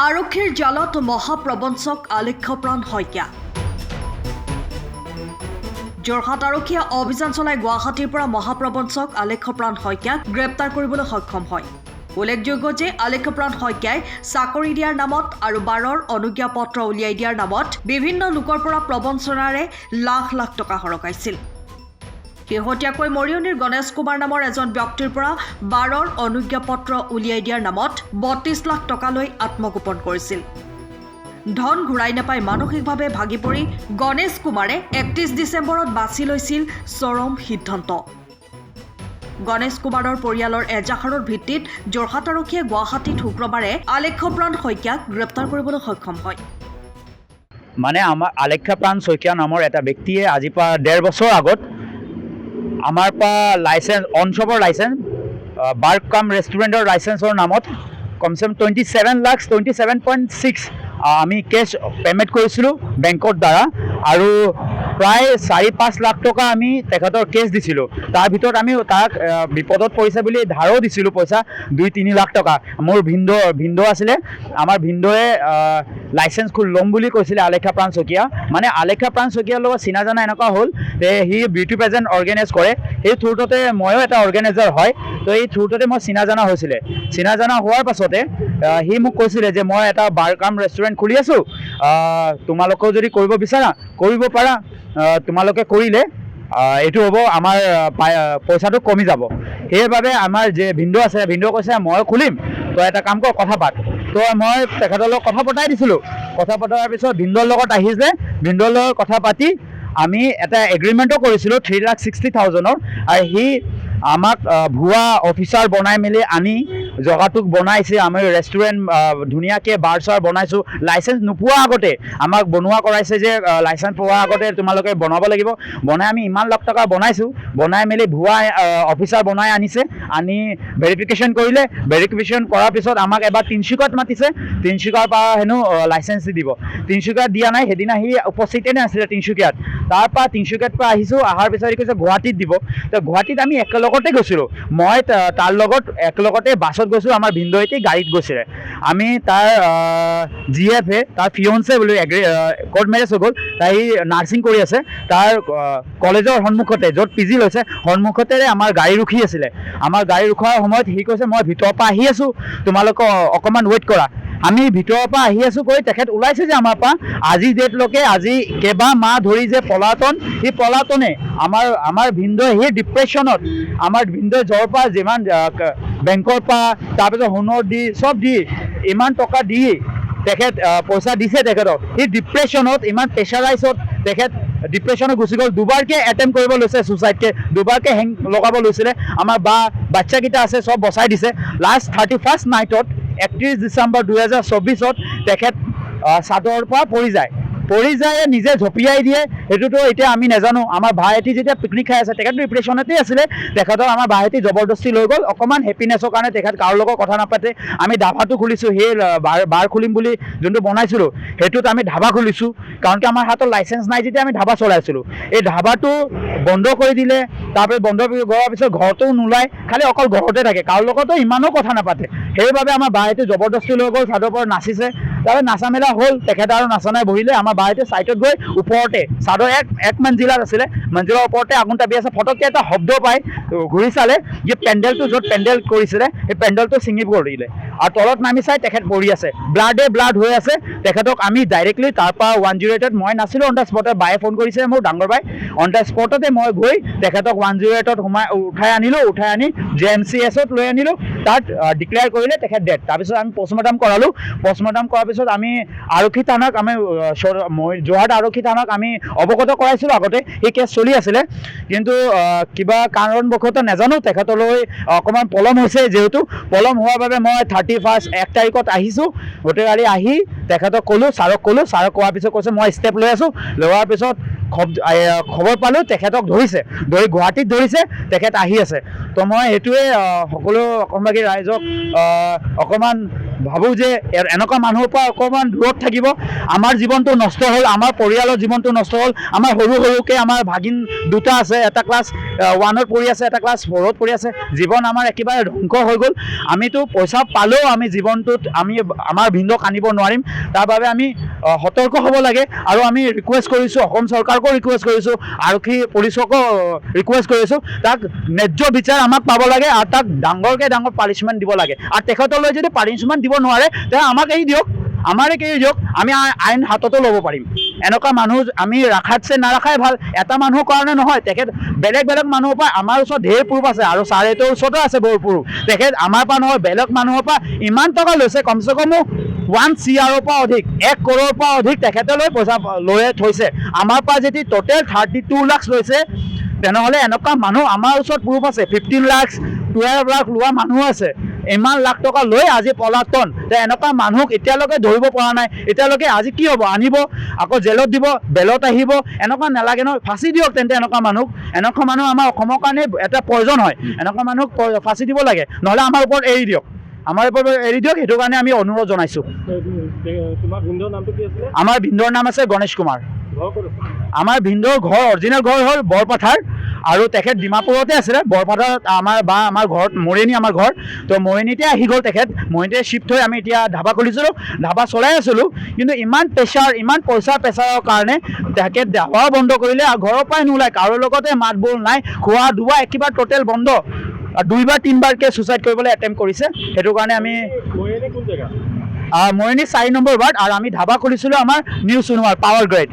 আৰক্ষীৰ জালত মহাপ্ৰবঞ্চক আলেখ্যপ্ৰাণ শইকীয়া। যোৰহাট আৰক্ষীয়ে অভিযান চলাই গুৱাহাটীৰ পৰা মহাপ্ৰবঞ্চক আলেখ্যপ্ৰাণ শইকীয়াক গ্ৰেপ্তাৰ কৰিবলৈ সক্ষম হয়। উল্লেখযোগ্য যে আলেখ্যপ্ৰাণ শইকীয়াই চাকৰি দিয়াৰ নামত আৰু বাৰৰ অনুজ্ঞাপত্ৰ উলিয়াই দিয়াৰ নামত বিভিন্ন লোকৰ পৰা প্ৰবঞ্চনাৰে লাখ লাখ টকা সৰকাইছিল। শেহতীয়াকৈ মৰিয়নিৰ গণেশ কুমাৰ নামৰ এজন ব্যক্তিৰ পৰা বাৰৰ অনুজ্ঞাপত্ৰ উলিয়াই দিয়াৰ নামত ৩২ লাখ টকা লৈ আত্মগোপন কৰিছিল। ধন ঘূৰাই নাপাই মানসিকভাৱে ভাগি পৰি গণেশ কুমাৰে ৩১ ডিচেম্বৰত বাছি লৈছিল চৰম সিদ্ধান্ত। গণেশ কুমাৰৰ পৰিয়ালৰ এজাহাৰৰ ভিত্তিত যোৰহাট আৰক্ষীয়ে গুৱাহাটীত শুক্ৰবাৰে আলেখ্যপ্ৰাণ শইকীয়াক গ্ৰেপ্তাৰ কৰিবলৈ সক্ষম হয়। মানে আমাৰ আলেখ্যপ্ৰাণ শইকীয়া নামৰ এটা ব্যক্তিয়ে আজিৰ পৰা ১.৫ বছৰ আগত আমাৰ পৰা লাইচেন্স অনশ্বপৰ লাইচেন্স বাৰ কাম ৰেষ্টুৰেণ্টৰ লাইচেন্সৰ নামত কমচে কম 27.6 আমি কেছ পে'মেণ্ট কৰিছিলোঁ বেংকৰ দ্বাৰা, আৰু প্ৰায় ৪-৫ লাখ টকা আমি তেখেতৰ কেছ দিছিলোঁ। তাৰ ভিতৰত আমি তাক বিপদত পৰিছে বুলি ধাৰো দিছিলোঁ পইচা ২-৩ লাখ টকা। মোৰ ভিনদেউ আছিলে, আমাৰ ভিনদেউৱে লাইচেন্স ল'ম বুলি কৈছিলে আলেখ্যপ্ৰাণ শইকীয়া। মানে আলেখ্যপ্ৰাণ শইকীয়াৰ লগত চিনা জানা এনেকুৱা হ'ল যে সি বিউটি পেজেণ্ট অৰ্গেনাইজ কৰে, সেই থ্ৰুতে ময়ো এটা অৰ্গেনাইজাৰ হয়। তো এই থ্ৰুতে মই চিনা জানা হৈছিলে। চিনা জানা হোৱাৰ পাছতে সি মোক কৈছিলে যে মই এটা বাৰ কাম ৰেষ্টুৰেণ্ট খুলি আছোঁ, তোমালোকেও যদি কৰিব বিচাৰা কৰিব পাৰা, তোমালোকে কৰিলে এইটো হ'ব, আমাৰ পইচাটো কমি যাব। সেইবাবে আমাৰ যে ভিনদেউ আছে, ভিনদেউ কৈছে মই খুলিম, তই এটা কাম কৰ, কথা পাত। তো মই তেখেতৰ লগত কথা পতাই দিছিলোঁ। কথা পতাৰ পিছত ভিনদেউৰ লগত আহিছে, ভিনদেউৰ লগত কথা পাতি আমি এটা এগ্ৰিমেণ্টো কৰিছিলোঁ 3,60,000 আৰু সি আমাক ভুৱা অফিচাৰ বনাই মেলি আনি জগাটোক বনাইছে। আমি ৰেষ্টুৰেণ্ট ধুনীয়াকৈ বাৰ চাৰ বনাইছোঁ, লাইচেন্স নোপোৱা আগতে আমাক বনোৱা কৰাইছে যে লাইচেন্স পোৱাৰ আগতে তোমালোকে বনাব লাগিব। বনাই আমি ইমান লাখ টকা বনাইছোঁ, বনাই মেলি ভুৱা অফিচাৰ বনাই আনিছে, আনি ভেৰিফিকেশ্যন কৰিলে। ভেৰিফিকেশ্যন কৰাৰ পিছত আমাক এবাৰ তিনিচুকীয়াত মাতিছে, তিনিচুকীয়াৰ পৰা হেনো লাইচেন্স দিব। তিনিচুকীয়াত দিয়া নাই, সেইদিনা সি উপস্থিতে নাছিলে তিনিচুকীয়াত। তাৰপৰা তিনিচুকীয়াৰ পৰা আহিছোঁ, অহাৰ পিছত কৈছে গুৱাহাটীত দিব। তো গুৱাহাটীত আমি একেলগতে গৈছিলোঁ, মই তাৰ লগত একেলগতে বাছত গৈছোঁ, আমাৰ ভিনদেউহঁতে গাড়ীত গৈছিলে। আমি তাৰ GF তাৰ ফিয়ঞ্চে বুলি কৰ্ট মেৰেজ হৈ গ'ল, তাই নাৰ্ছিং কৰি আছে। তাৰ কলেজৰ সন্মুখতে য'ত PG লৈছে সন্মুখতে আমাৰ গাড়ী ৰখি আছিলে। আমাৰ গাড়ী ৰখোৱাৰ সময়ত সি কৈছে মই ভিতৰৰ পৰা আহি আছোঁ, তোমালোকে অকণমান ৱেইট কৰা। আমি ভিতৰৰ পৰা আহি আছোঁ কৈ তেখেত ওলাইছে যে আমাৰ পৰা আজি ডেটলৈকে আজি কেইবা মাহ ধৰি যে পলাতন, সেই পলাতনে আমাৰ ভিনদেউ সেই ডিপ্ৰেশ্যনত, আমাৰ ভিনদেউ জ্বৰ পৰা যিমান বেংকৰ পৰা তাৰপিছত সোণৰ দি চব দি ইমান টকা দি তেখেত পইচা দিছে তেখেতক, সেই ডিপ্ৰেশ্যনত ইমান প্ৰেছাৰাইজত তেখেত ডিপ্ৰেশ্যনত গুচি গ'ল। দুবাৰকৈ এটেম্প কৰিব লৈছে ছুচাইডকৈ, দুবাৰকৈ হেং লগাব লৈছিলে। আমাৰ বাচ্চাকেইটা আছে চব বচাই দিছে। লাষ্ট 31st নাইটত 31 ডিচেম্বৰ 2024 তেখেত চাদৰ পৰা পৰি যায় নিজে জঁপিয়াই দিয়ে। সেইটোতো এতিয়া আমি নাজানো। আমাৰ ভাইটি যেতিয়া পিকনিক খাই আছে, তেখেত ডিপ্ৰেশ্যনতে আছিলে, তেখেতৰ আমাৰ ভাইটি জবৰদস্তি লৈ গ'ল। অকণমান হেপিনেছৰ কাৰণে তেখেত কাৰো লগত কথা নাপাতে। আমি ধাবাটো খুলিছোঁ, সেই বাৰ খুলিম বুলি যোনটো বনাইছিলোঁ সেইটোত আমি ধাবা খুলিছোঁ, কাৰণ কি আমাৰ হাতত লাইচেন্স নাই যেতিয়া আমি ধাবা চলাইছিলোঁ। এই ধাবাটো বন্ধ কৰি দিলে। তাৰপিছত বন্ধ কৰাৰ পিছত ঘৰতো নোলায়, খালি অকল ঘৰতে থাকে, কাৰো লগতো ইমানো কথা নাপাতে। সেইবাবে আমাৰ ভাইটি জবৰদস্তি লৈ গ'ল, চাদৰ পৰা নাচিছে। তাৰপিছত নাচা মেলা হ'ল, তেখেত আৰু নাচা নাই বহিলে। আমাৰ ভাইটি চাইডত গৈ ওপৰতে চাদৰ এক মঞ্জিলাত আছিলে, মঞ্জিলাৰ ওপৰতে আগুন টাবি আছে। ফটককৈ এটা শব্দ পাই ঘূৰি চালে, যে পেণ্ডেলটো য'ত পেণ্ডেল কৰিছিলে সেই পেণ্ডেলটো ছিঙি পৰিলে, আৰু তলত নামি চাই তেখেত পৰি আছে, ব্লাড হৈ আছে। তেখেতক আমি ডাইৰেক্টলি তাৰপৰা 108ত, মই নাছিলোঁ অন দ্য স্পটত, বায়ে ফোন কৰিছে মোৰ ডাঙৰ বাই, অন দ্য স্পটতে মই গৈ তেখেতক 108ত উঠাই আনি JMCSত লৈ আনিলোঁ। তাত ডিক্লেয়াৰ কৰিলে তেখেত ডেড। তাৰপিছত আমি পষ্টমৰ্টম কৰালোঁ। পষ্টমৰ্টম কৰাৰ পিছত আমি আৰক্ষী থানাক যোৰহাট আৰক্ষী থানাক আমি অৱগত কৰাইছিলোঁ। আগতে সেই কেছ চলি আছিলে, কিন্তু কিবা কাৰণবশতঃ নাজানো তেখেতলৈ অকণমান পলম হৈছে। যিহেতু পলম হোৱাৰ বাবে মই 1 তাৰিখত আহিছোঁ। গোটেইকালি আহি তেখেতক ক'লোঁ, ছাৰক কোৱাৰ পিছত কৈছে মই ষ্টেপ লৈ আছোঁ। লোৱাৰ পিছত খবৰ পালোঁ তেখেতক ধৰি গুৱাহাটীত ধৰিছে, তেখেত আহি আছে। তো মই সেইটোৱে সকলো অসমবাসী ৰাইজক অকণমান ভাবোঁ যে এনেকুৱা মানুহৰ পৰা অকণমান দূৰত থাকিব। আমাৰ জীৱনটো নষ্ট হ'ল, আমাৰ পৰিয়ালৰ জীৱনটো নষ্ট হ'ল। আমাৰ সৰু সৰুকৈ আমাৰ ভাগিন দুটা আছে, এটা ক্লাছ 1ত পঢ়ি আছে, এটা ক্লাছ 4ত পঢ়ি আছে। জীৱন আমাৰ একেবাৰে ধ্বংস হৈ গ'ল। আমিতো পইচা পালেও আমি জীৱনটোত আমি আমাৰ ভিনদেউক আনিব নোৱাৰিম। তাৰ বাবে আমি সতৰ্ক হ'ব লাগে। আৰু আমি ৰিকুৱেষ্ট কৰিছোঁ, অসম চৰকাৰকো ৰিকুৱেষ্ট কৰিছোঁ, আৰক্ষী পুলিচকো ৰিকুৱেষ্ট কৰিছোঁ, তাক ন্যায্য বিচাৰ আমাক পাব লাগে আৰু তাক ডাঙৰকৈ ডাঙৰ পানিছমেণ্ট দিব লাগে। আৰু তেখেতলৈ যদি পানিছমেণ্ট দিব নোৱাৰে তেতিয়া আমাক এৰি দিয়ক, আমি আইন হাততো ল'ব পাৰিম। এনেকুৱা মানুহ আমি ৰাখাতছে নাৰাখাই ভাল। এটা মানুহৰ কাৰণে নহয়, তেখেত বেলেগ বেলেগ মানুহৰ পৰা আমাৰ ওচৰত ঢেৰ প্ৰুফ আছে আৰু ছাৰেটোৰ ওচৰতো আছে বহুত প্ৰুফ। তেখেত আমাৰ পৰা নহয়, বেলেগ মানুহৰ পৰা ইমান টকা লৈছে, কমচে কম 1 CRৰ পৰা অধিক, 1 কৰোৰৰ পৰা অধিক তেখেতলৈ পইচা লৈ থৈছে। আমাৰ পৰা যদি টোটেল 32 লাখ লৈছে, তেনেহ'লে এনেকুৱা মানুহ আমাৰ ওচৰত প্ৰুফ আছে। 15 লাখ 12 লাখ লোৱা মানুহ আছে। ইমান লাখ টকা লৈ আজি পলাতন। এনেকুৱা মানুহক এতিয়ালৈকে ধৰিব পৰা নাই। এতিয়ালৈকে আজি কি হ'ব? আনিব, আকৌ জেলত দিব, বেলত আহিব। এনেকুৱা নালাগে নহয়, ফাঁচি দিয়ক তেন্তে এনেকুৱা মানুহক। এনেকুৱা মানুহ আমাৰ অসমৰ কাৰণে এটা প্ৰয়োজন হয়। এনেকুৱা মানুহক ফাঁচি দিব লাগে, নহ'লে আমাৰ ওপৰত এৰি দিয়ক, সেইটো কাৰণে আমি অনুৰোধ জনাইছোঁ। তোমাৰ ভিনদেউৰ নামটো কি আছিলে? আমাৰ ভিনদেউৰ নাম আছে গণেশ কুমাৰ। ঘৰ ক'ত আছে? আমাৰ ভিনদেউৰ ঘৰ অৰিজিনেল ঘৰ হ'ল বৰপথাৰ, আৰু তেখেত ডিমাপুৰতে আছিলে। বৰপথাৰত আমাৰ ঘৰত মৰিয়নি, আমাৰ ঘৰ তো মৰিয়নিতে আহি গ'ল তেখেত। মৰিয়নিতে শ্বিফ্ট হৈ আমি এতিয়া ধাবা খুলিছিলোঁ, ধাবা চলাই আছিলোঁ। কিন্তু ইমান প্ৰেছাৰ, ইমান পইচাৰ প্ৰেছাৰৰ কাৰণে তেখেত ধাবাও বন্ধ কৰিলে আৰু ঘৰৰ পৰাই নোলায়, কাৰো লগতে মাত বোল নাই, খোৱা ধোৱা একেবাৰে টোটেল বন্ধ। 2বাৰ 3বাৰকৈ ছুচাইড কৰিবলৈ এটেম্প কৰিছে। সেইটো কাৰণে আমি মৰিয়নি কোন জেগা? মৰিয়নি 4 নম্বৰ ৱাৰ্ড, আৰু আমি ধাবা খুলিছিলোঁ আমাৰ নিউ সোণোৱাৰ পাৱাৰ গ্ৰেড।